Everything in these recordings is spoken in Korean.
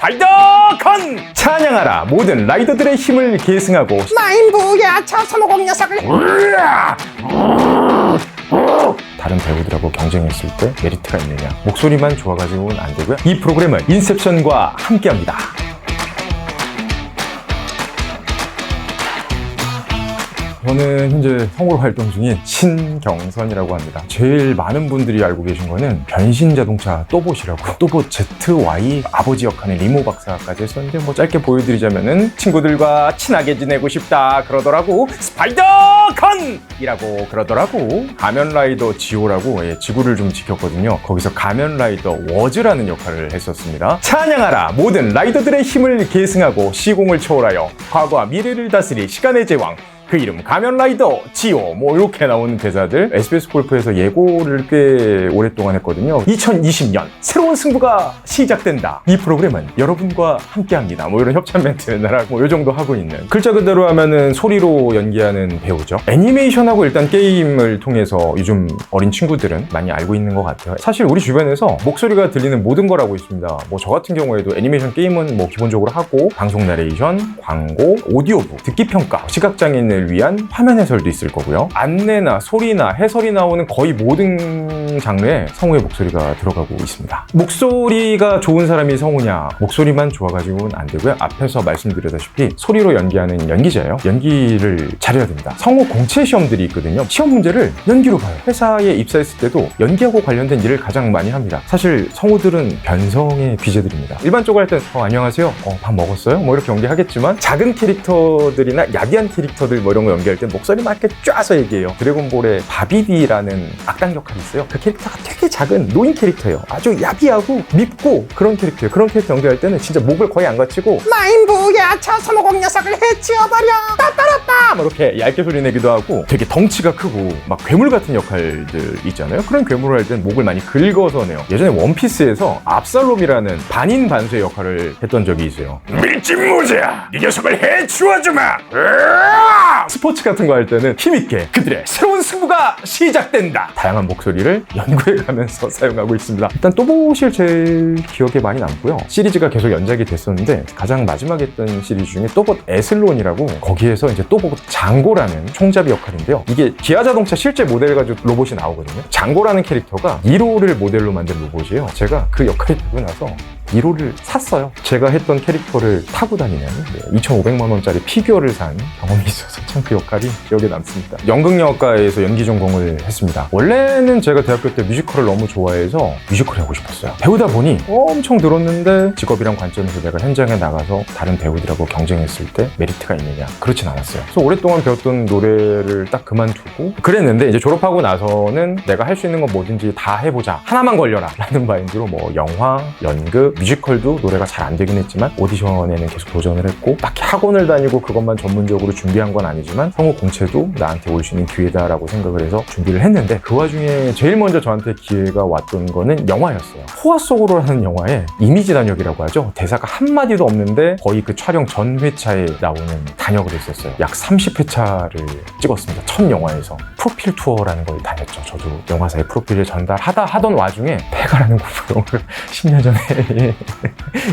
스파이더컨! 찬양하라 모든 라이더들의 힘을 계승하고 마인부야 저 손오공 녀석을 다른 배우들하고 경쟁했을 때 메리트가 있느냐, 목소리만 좋아가지고는 안 되고요. 이 프로그램은 인셉션과 함께합니다. 저는 현재 성우로 활동 중인 신경선이라고 합니다. 제일 많은 분들이 알고 계신 거는 변신자동차 또봇이라고, 또봇 ZY 아버지 역할의 리모 박사까지 했었는데, 뭐 짧게 보여드리자면은 친구들과 친하게 지내고 싶다 그러더라고, 스파이더컨이라고 그러더라고. 가면라이더 지오라고, 지구를 좀 지켰거든요. 거기서 가면라이더 워즈라는 역할을 했었습니다. 찬양하라 모든 라이더들의 힘을 계승하고 시공을 초월하여 과거와 미래를 다스릴 시간의 제왕, 그 이름 가면라이더 지오, 뭐 이렇게 나오는 대사들. SBS 골프에서 예고를 꽤 오랫동안 했거든요. 2020년 새로운 승부가 시작된다. 이 프로그램은 여러분과 함께합니다. 뭐 이런 협찬 멘트 맨날 하고 뭐 이 정도 하고 있는, 글자 그대로 하면은 소리로 연기하는 배우죠. 애니메이션하고 일단 게임을 통해서 요즘 어린 친구들은 많이 알고 있는 것 같아요. 사실 우리 주변에서 목소리가 들리는 모든 걸 하고 있습니다. 뭐 저 같은 경우에도 애니메이션 게임은 뭐 기본적으로 하고, 방송 나레이션, 광고, 오디오북, 듣기 평가, 시각장애인을 위한 화면 해설도 있을 거고요. 안내나 소리나 해설이 나오는 거의 모든 장르에 성우의 목소리가 들어가고 있습니다. 목소리가 좋은 사람이 성우냐, 목소리만 좋아가지고는 안 되고요. 앞에서 말씀드렸다시피 소리로 연기하는 연기자예요. 연기를 잘해야 됩니다. 성우 공채 시험들이 있거든요. 시험 문제를 연기로 봐요. 회사에 입사했을 때도 연기하고 관련된 일을 가장 많이 합니다. 사실 성우들은 변성의 귀재들입니다. 일반적으로 할 때 안녕하세요, 밥 먹었어요? 뭐 이렇게 연기하겠지만, 작은 캐릭터들이나 야비한 캐릭터들 뭐 이런 거 연기할 때 목소리만 이렇게 쫙서 얘기해요. 드래곤볼에 바비디라는 악당 역할이 있어요. 그 캐릭터가 되게 작은 노인 캐릭터예요. 아주 야비하고 밉고 그런 캐릭터예요. 그런 캐릭터 연기할 때는 진짜 목을 거의 안 갖추고 마인부야 저 손오공 녀석을 해치워버려 따따라따 뭐 이렇게 얇게 소리 내기도 하고, 되게 덩치가 크고 막 괴물 같은 역할들 있잖아요. 그런 괴물을 할 땐 목을 많이 긁어서 내요. 예전에 원피스에서 압살롬이라는 반인 반수의 역할을 했던 적이 있어요. 밀짚모자야, 이 녀석을 해치워주마. 스포츠 같은 거 할 때는 힘있게 그들의 새로운 승부가 시작된다. 다양한 목소리를 연구해가면서 사용하고 있습니다. 일단 또봇이 제일 기억에 많이 남고요. 시리즈가 계속 연작이 됐었는데, 가장 마지막에 했던 시리즈 중에 또봇 에슬론이라고, 거기에서 이제 또봇 장고라는 총잡이 역할인데요. 이게 기아자동차 실제 모델 가지고 로봇이 나오거든요. 장고라는 캐릭터가 1호를 모델로 만든 로봇이에요. 제가 그 역할이 되고 나서 1호를 샀어요. 제가 했던 캐릭터를 타고 다니는 2,500만 원짜리 피규어를 산 경험이 있어서 참 그 역할이 기억에 남습니다. 연극영화과에서 연기 전공을 했습니다. 원래는 제가 대학교 때 뮤지컬을 너무 좋아해서 뮤지컬을 하고 싶었어요. 배우다 보니 엄청 늘었는데, 직업이란 관점에서 내가 현장에 나가서 다른 배우들하고 경쟁했을 때 메리트가 있느냐, 그렇진 않았어요. 그래서 오랫동안 배웠던 노래를 딱 그만두고 그랬는데, 이제 졸업하고 나서는 내가 할 수 있는 건 뭐든지 다 해보자, 하나만 걸려라 라는 마인드로 뭐 영화, 연극, 뮤지컬도 노래가 잘 안 되긴 했지만 오디션에는 계속 도전을 했고, 딱히 학원을 다니고 그것만 전문적으로 준비한 건 아니지만 성우 공채도 나한테 올 수 있는 기회다라고 생각을 해서 준비를 했는데, 그 와중에 제일 먼저 저한테 기회가 왔던 거는 영화였어요. 호화 속으로라는 영화에 이미지 단역이라고 하죠. 대사가 한마디도 없는데 거의 그 촬영 전 회차에 나오는 단역을 했었어요. 약 30회차를 찍었습니다. 첫 영화에서. 프로필 투어라는 걸 다녔죠. 저도 영화사에 프로필을 하던 와중에 페가라는 공포영화를 10년 전에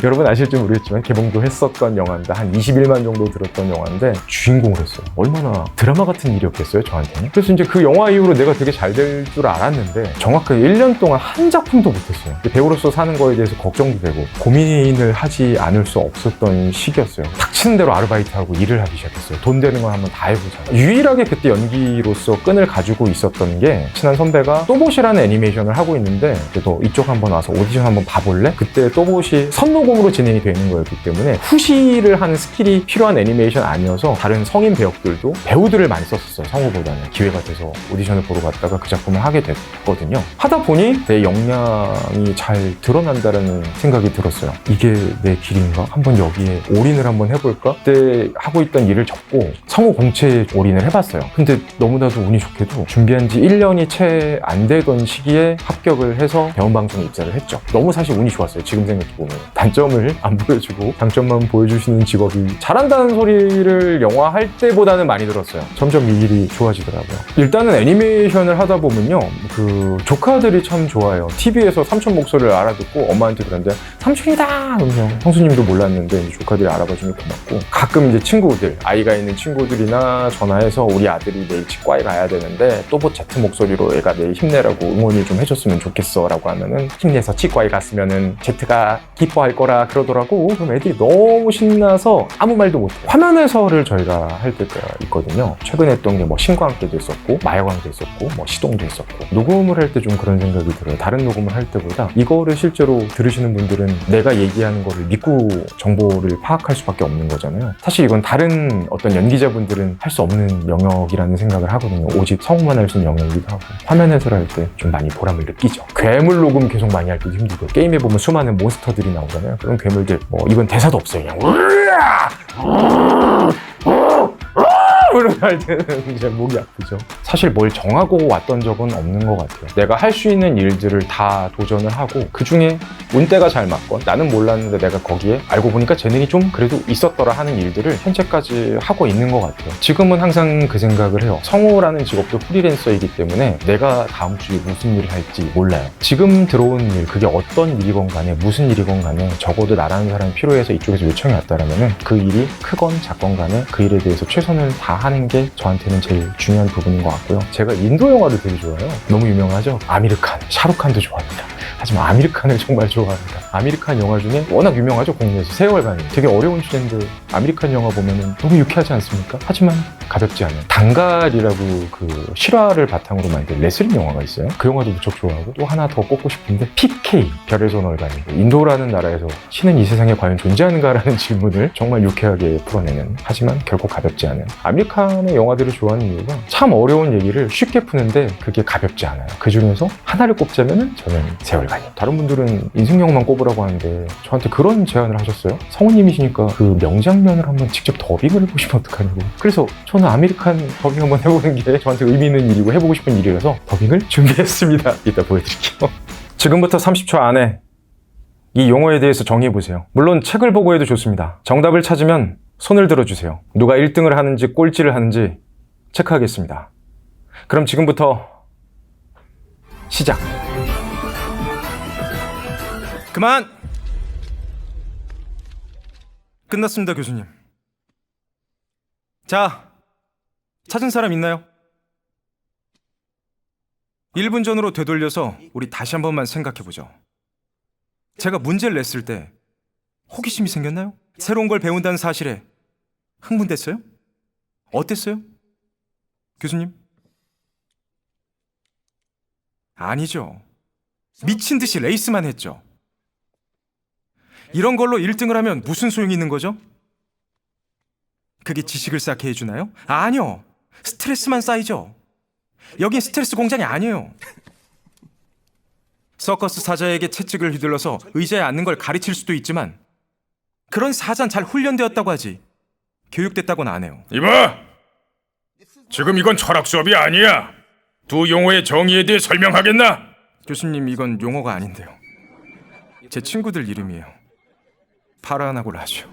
여러분 아실지 모르겠지만 개봉도 했었던 영화입니다. 한 21만 정도 들었던 영화인데 주인공을 했어요. 얼마나 드라마 같은 일이었겠어요, 저한테는. 그래서 이제 그 영화 이후로 내가 되게 잘 될 줄 알았는데, 정확하게 1년 동안 한 작품도 못했어요. 배우로서 사는 거에 대해서 걱정도 되고 고민을 하지 않을 수 없었던 시기였어요. 닥치는 대로 아르바이트하고 일을 하기 시작했어요. 돈 되는 건 한번 다 해보자. 유일하게 그때 연기로서 끈을 가지고 있었던 게, 친한 선배가 또봇이라는 애니메이션을 하고 있는데, 그래도 이쪽 한번 와서 오디션 한번 봐볼래? 그때 또봇이 선녹음으로 진행이 되는 거였기 때문에 후시를 하는 스킬이 필요한 애니메이션 아니어서 다른 성인 배역들도 배우들을 많이 썼었어요. 성우보다는. 기회가 돼서 오디션을 보러 갔다가 그 작품을 하게 됐거든요. 하다 보니 내 역량이 잘 드러난다는 생각이 들었어요. 이게 내 길인가? 한번 여기에 올인을 한번 해볼까? 해볼까? 그때 하고 있던 일을 접고 성우 공채에 올인을 해봤어요. 근데 너무나도 운이 좋게도 준비한 지 1년이 채 안 되던 시기에 합격을 해서 대원방송에 입사를 했죠. 너무 사실 운이 좋았어요. 지금 생각해보면. 단점을 안 보여주고 장점만 보여주시는 직업이 잘한다는 소리를 영화 할 때보다는 많이 들었어요. 점점 이 일이 좋아지더라고요. 일단은 애니메이션을 하다 보면요. 그 조카들이 참 좋아요. TV에서 삼촌 목소리를 알아듣고 엄마한테 그러는데 삼촌이다! 그러면 형수님도 몰랐는데 이제 조카들이 알아봐주면 고맙고 가끔 이제 친구들, 아이가 있는 친구들이나 전화해서 우리 아들이 내일 치과에 가야 되는데 또봇 Z 목소리로 애가 내일 힘내라고 응원을 좀 해줬으면 좋겠어 라고 하면은 힘내서 치과에 갔으면은 Z가 기뻐할 거라 그러더라고. 그럼 애들이 너무 신나서 아무 말도 못해. 화면 해설을 저희가 할 때가 있거든요. 최근에 했던 게 뭐 신과 함께도 했었고 마야광도 했었고 뭐 시동도 했었고 녹음을 할 때 좀 그런 생각이 들어요. 다른 녹음을 할 때보다 이거를 실제로 들으시는 분들은 내가 얘기하는 거를 믿고 정보를 파악할 수밖에 없는 거잖아요. 사실 이건 다른 어떤 연기자분들은 할 수 없는 영역이라는 생각을 하거든요. 오직 성우만 할 수 있는 영역이기도 하고 화면 해설할 때 좀 많이 보람을 느끼죠. 괴물 녹음 계속 많이 할 때도 힘들고 게임에 보면 수많은 몬스터들이 나오잖아요. 그런 괴물들 뭐 이건 대사도 없어요. 그냥 으로 할 때는 이제 목이 아프죠. 사실 뭘 정하고 왔던 적은 없는 것 같아요. 내가 할 수 있는 일들을 다 도전을 하고 그 중에 운때가 잘 맞건 나는 몰랐는데 내가 거기에 알고 보니까 재능이 좀 그래도 있었더라 하는 일들을 현재까지 하고 있는 것 같아요. 지금은 항상 그 생각을 해요. 성우라는 직업도 프리랜서이기 때문에 내가 다음 주에 무슨 일을 할지 몰라요. 지금 들어온 일, 그게 어떤 일이건 간에 무슨 일이건 간에 적어도 나라는 사람이 필요해서 이쪽에서 요청이 왔다라면은 그 일이 크건 작건 간에 그 일에 대해서 최선을 다하는 게 저한테는 제일 중요한 부분인 것 같고요. 제가 인도 영화를 되게 좋아해요. 너무 유명하죠? 아미르칸, 샤루칸도 좋아합니다. 하지만 아미르칸을 정말 좋아합니다. 아미르칸 영화 중에 워낙 유명하죠, 국내에서. 세월간이. 되게 어려운 주제인데 아미르칸 영화 보면은 너무 유쾌하지 않습니까? 하지만 가볍지 않은 단갈이라고 그 실화를 바탕으로 만든 레슬링 영화가 있어요. 그 영화도 무척 좋아하고 또 하나 더 꼽고 싶은데 PK, 별에서 널간이고 인도라는 나라에서 신은 이 세상에 과연 존재하는가라는 질문을 정말 유쾌하게 풀어내는, 하지만 결코 가볍지 않은 아미르칸의 영화들을 좋아하는 이유가 참 어려운 얘기를 쉽게 푸는데 그게 가볍지 않아요. 그 중에서 하나를 꼽자면은 저는 세월간이. 다른 분들은 인생 영화만 꼽으라고 하는데 저한테 그런 제안을 하셨어요. 성우님이시니까 그 명장면을 한번 직접 더빙을 해보시면 어떡하냐고. 그래서 저는 아메리칸 더빙 한번 해보는 게 저한테 의미 있는 일이고 해보고 싶은 일이라서 더빙을 준비했습니다. 이따 보여드릴게요. 지금부터 30초 안에 이 용어에 대해서 정의해보세요. 물론 책을 보고 해도 좋습니다. 정답을 찾으면 손을 들어주세요. 누가 1등을 하는지 꼴찌를 하는지 체크하겠습니다. 그럼 지금부터 시작! 그만! 끝났습니다, 교수님. 자, 찾은 사람 있나요? 1분 전으로 되돌려서 우리 다시 한 번만 생각해보죠. 제가 문제를 냈을 때 호기심이 생겼나요? 새로운 걸 배운다는 사실에 흥분됐어요? 어땠어요? 교수님? 아니죠. 미친 듯이 레이스만 했죠. 이런 걸로 1등을 하면 무슨 소용이 있는 거죠? 그게 지식을 쌓게 해주나요? 아니요. 스트레스만 쌓이죠. 여긴 스트레스 공장이 아니에요. 서커스 사자에게 채찍을 휘둘러서 의자에 앉는 걸 가르칠 수도 있지만 그런 사자는 잘 훈련되었다고 하지 교육됐다고는 안 해요. 이봐! 지금 이건 철학 수업이 아니야. 두 용어의 정의에 대해 설명하겠나? 교수님, 이건 용어가 아닌데요. 제 친구들 이름이에요. 파라나고 라죠.